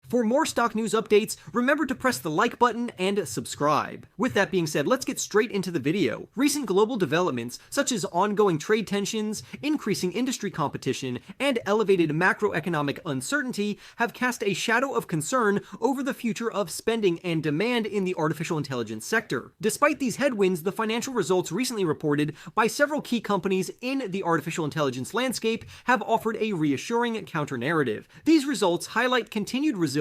For more stock news updates, remember to press the like button and subscribe. With that being said, let's get straight into the video. Recent global developments, such as ongoing trade tensions, increasing industry competition, and elevated macroeconomic uncertainty, have cast a shadow of concern over the future of spending and demand in the artificial intelligence sector. Despite these headwinds, the financial results recently reported by several key companies in the artificial intelligence landscape have offered a reassuring counter-narrative. These results highlight continued resilience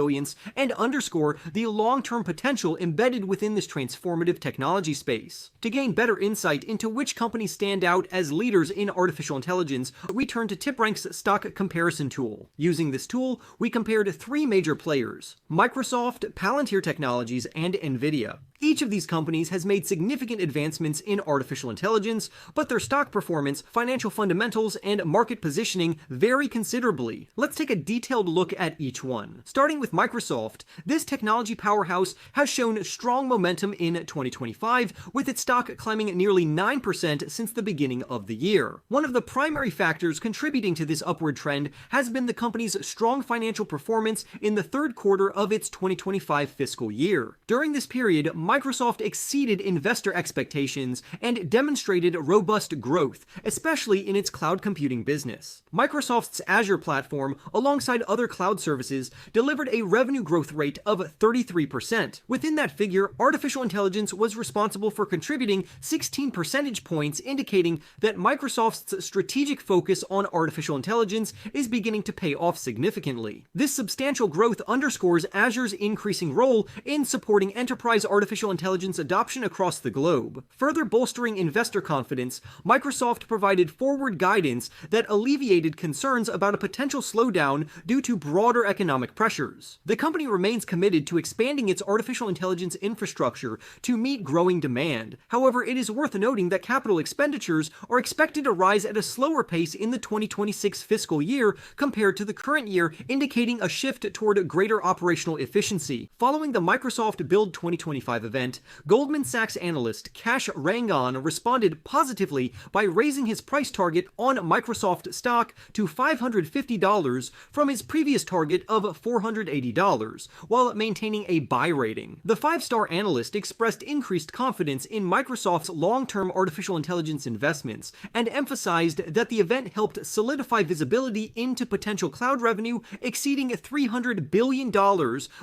and underscore the long-term potential embedded within this transformative technology space. To gain better insight into which companies stand out as leaders in artificial intelligence, we turn to TipRank's stock comparison tool. Using this tool, we compared three major players: Microsoft, Palantir Technologies, and Nvidia. Each of these companies has made significant advancements in artificial intelligence, but their stock performance, financial fundamentals, and market positioning vary considerably. Let's take a detailed look at each one. Starting with Microsoft, this technology powerhouse has shown strong momentum in 2025, with its stock climbing nearly 9% since the beginning of the year. One of the primary factors contributing to this upward trend has been the company's strong financial performance in the third quarter of its 2025 fiscal year. During this period, Microsoft exceeded investor expectations and demonstrated robust growth, especially in its cloud computing business. Microsoft's Azure platform, alongside other cloud services, delivered a revenue growth rate of 33%. Within that figure, artificial intelligence was responsible for contributing 16 percentage points, indicating that Microsoft's strategic focus on artificial intelligence is beginning to pay off significantly. This substantial growth underscores Azure's increasing role in supporting enterprise artificial intelligence adoption across the globe. Further bolstering investor confidence, Microsoft provided forward guidance that alleviated concerns about a potential slowdown due to broader economic pressures. The company remains committed to expanding its artificial intelligence infrastructure to meet growing demand. However, it is worth noting that capital expenditures are expected to rise at a slower pace in the 2026 fiscal year compared to the current year, indicating a shift toward greater operational efficiency. Following the Microsoft Build 2025 event, Goldman Sachs analyst Kash Rangan responded positively by raising his price target on Microsoft stock to $550 from his previous target of $480, while maintaining a buy rating. The five-star analyst expressed increased confidence in Microsoft's long-term artificial intelligence investments and emphasized that the event helped solidify visibility into potential cloud revenue exceeding $300 billion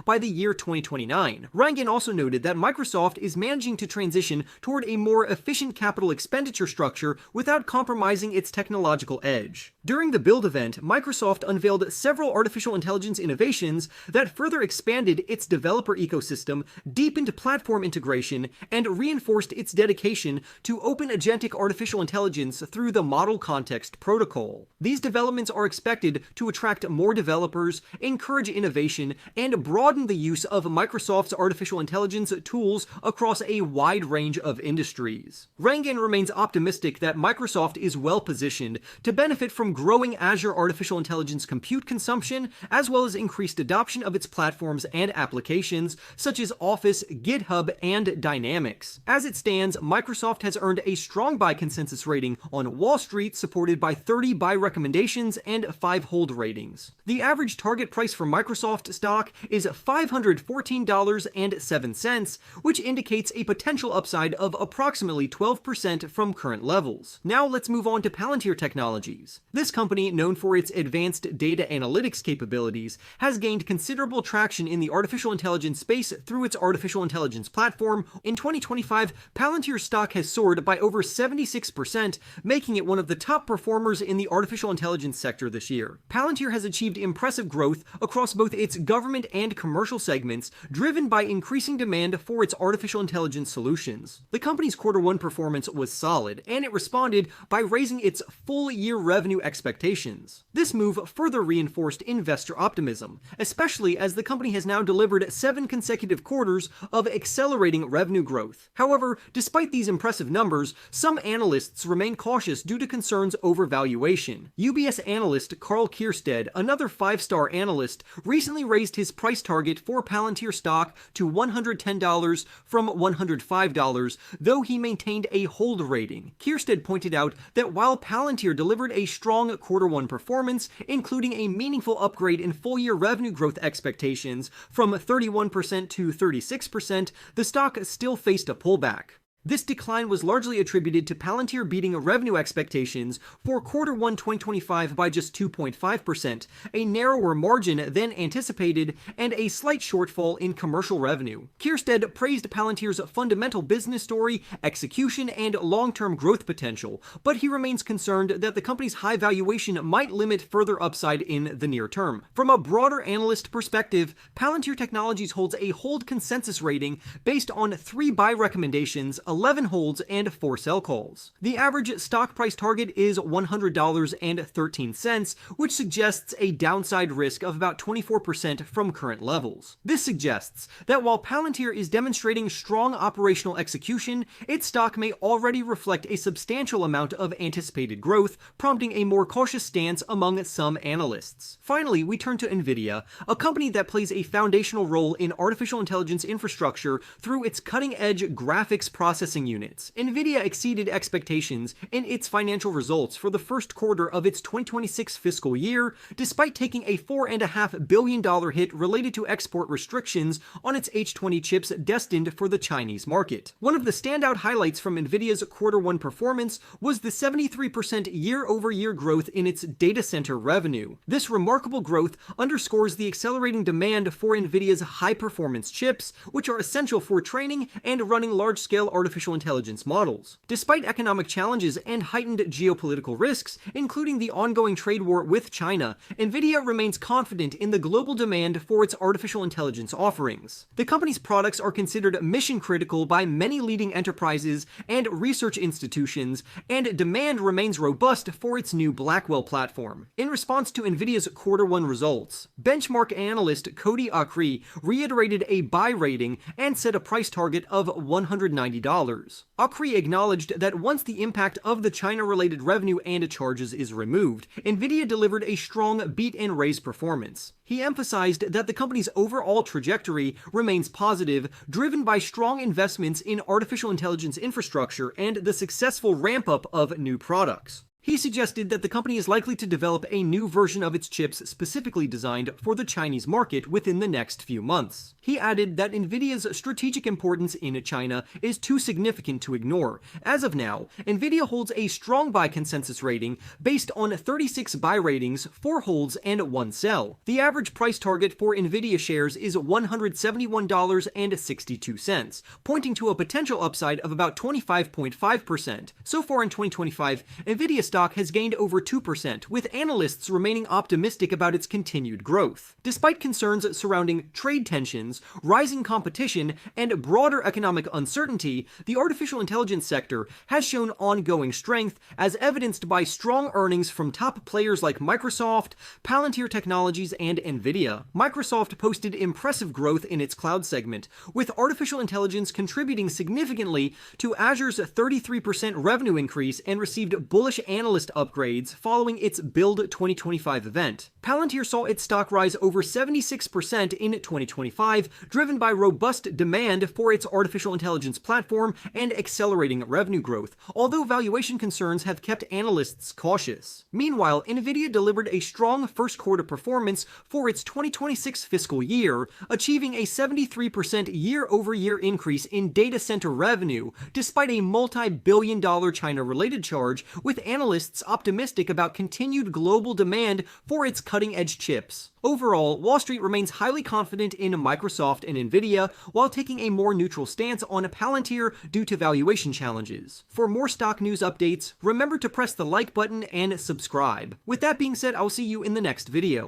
by the year 2029. Rangan also noted that Microsoft is managing to transition toward a more efficient capital expenditure structure without compromising its technological edge. During the Build event, Microsoft unveiled several artificial intelligence innovations that further expanded its developer ecosystem, deepened platform integration, and reinforced its dedication to open agentic artificial intelligence through the Model Context Protocol. These developments are expected to attract more developers, encourage innovation, and broaden the use of Microsoft's artificial intelligence tools across a wide range of industries. Rangan remains optimistic that Microsoft is well positioned to benefit from growing Azure artificial intelligence compute consumption, as well as increased adoption of its platforms and applications such as Office, GitHub, and Dynamics. As it stands, Microsoft has earned a strong buy consensus rating on Wall Street, supported by 30 buy recommendations and 5 hold ratings. The average target price for Microsoft stock is $514.07, which indicates a potential upside of approximately 12% from current levels. Now let's move on to Palantir Technologies. This company, known for its advanced data analytics capabilities, has gained considerable traction in the artificial intelligence space through its artificial intelligence platform. In 2025, Palantir stock has soared by over 76%, making it one of the top performers in the artificial intelligence sector this year. Palantir has achieved impressive growth across both its government and commercial segments, driven by increasing demand for its artificial intelligence solutions. The company's Q1 performance was solid, and it responded by raising its full-year revenue expectations. This move further reinforced investor optimism, especially as the company has now delivered 7 consecutive quarters of accelerating revenue growth. However, despite these impressive numbers, some analysts remain cautious due to concerns over valuation. UBS analyst Carl Kierstead, another 5-star analyst, recently raised his price target for Palantir stock to $110 $100 from $105, though he maintained a hold rating. Kierstead pointed out that while Palantir delivered a strong Q1 performance, including a meaningful upgrade in full-year revenue growth expectations from 31% to 36%, the stock still faced a pullback. This decline was largely attributed to Palantir beating revenue expectations for Q1 2025 by just 2.5%, a narrower margin than anticipated, and a slight shortfall in commercial revenue. Kierstead praised Palantir's fundamental business story, execution, and long-term growth potential, but he remains concerned that the company's high valuation might limit further upside in the near term. From a broader analyst perspective, Palantir Technologies holds a hold consensus rating based on 3 buy recommendations, 11 holds, and 4 sell calls. The average stock price target is $100.13, which suggests a downside risk of about 24% from current levels. This suggests that while Palantir is demonstrating strong operational execution, its stock may already reflect a substantial amount of anticipated growth, prompting a more cautious stance among some analysts. Finally, we turn to Nvidia, a company that plays a foundational role in artificial intelligence infrastructure through its cutting-edge graphics processing units. Nvidia exceeded expectations in its financial results for the first quarter of its 2026 fiscal year, despite taking a $4.5 billion hit related to export restrictions on its H20 chips destined for the Chinese market. One of the standout highlights from Nvidia's Q1 performance was the 73% year-over-year growth in its data center revenue. This remarkable growth underscores the accelerating demand for Nvidia's high-performance chips, which are essential for training and running large-scale artificial intelligence models. Despite economic challenges and heightened geopolitical risks, including the ongoing trade war with China, Nvidia remains confident in the global demand for its artificial intelligence offerings. The company's products are considered mission-critical by many leading enterprises and research institutions, and demand remains robust for its new Blackwell platform. In response to Nvidia's Q1 results, benchmark analyst Cody Akri reiterated a buy rating and set a price target of $190. Akri acknowledged that once the impact of the China-related revenue and charges is removed, Nvidia delivered a strong beat-and-raise performance. He emphasized that the company's overall trajectory remains positive, driven by strong investments in artificial intelligence infrastructure and the successful ramp-up of new products. He suggested that the company is likely to develop a new version of its chips specifically designed for the Chinese market within the next few months. He added that Nvidia's strategic importance in China is too significant to ignore. As of now, Nvidia holds a strong buy consensus rating based on 36 buy ratings, 4 holds, and 1 sell. The average price target for Nvidia shares is $171.62, pointing to a potential upside of about 25.5%. So far in 2025, Nvidia stock has gained over 2%, with analysts remaining optimistic about its continued growth. Despite concerns surrounding trade tensions, rising competition, and broader economic uncertainty, the artificial intelligence sector has shown ongoing strength, as evidenced by strong earnings from top players like Microsoft, Palantir Technologies, and Nvidia. Microsoft posted impressive growth in its cloud segment, with artificial intelligence contributing significantly to Azure's 33% revenue increase and received bullish analyst upgrades following its Build 2025 event. Palantir saw its stock rise over 76% in 2025, driven by robust demand for its artificial intelligence platform and accelerating revenue growth, although valuation concerns have kept analysts cautious. Meanwhile, Nvidia delivered a strong first quarter performance for its 2026 fiscal year, achieving a 73% year-over-year increase in data center revenue, despite a multi-billion-dollar China-related charge, with analysts optimistic about continued global demand for its cutting-edge chips. Overall, Wall Street remains highly confident in Microsoft and Nvidia, while taking a more neutral stance on Palantir due to valuation challenges. For more stock news updates, remember to press the like button and subscribe. With that being said, I'll see you in the next video.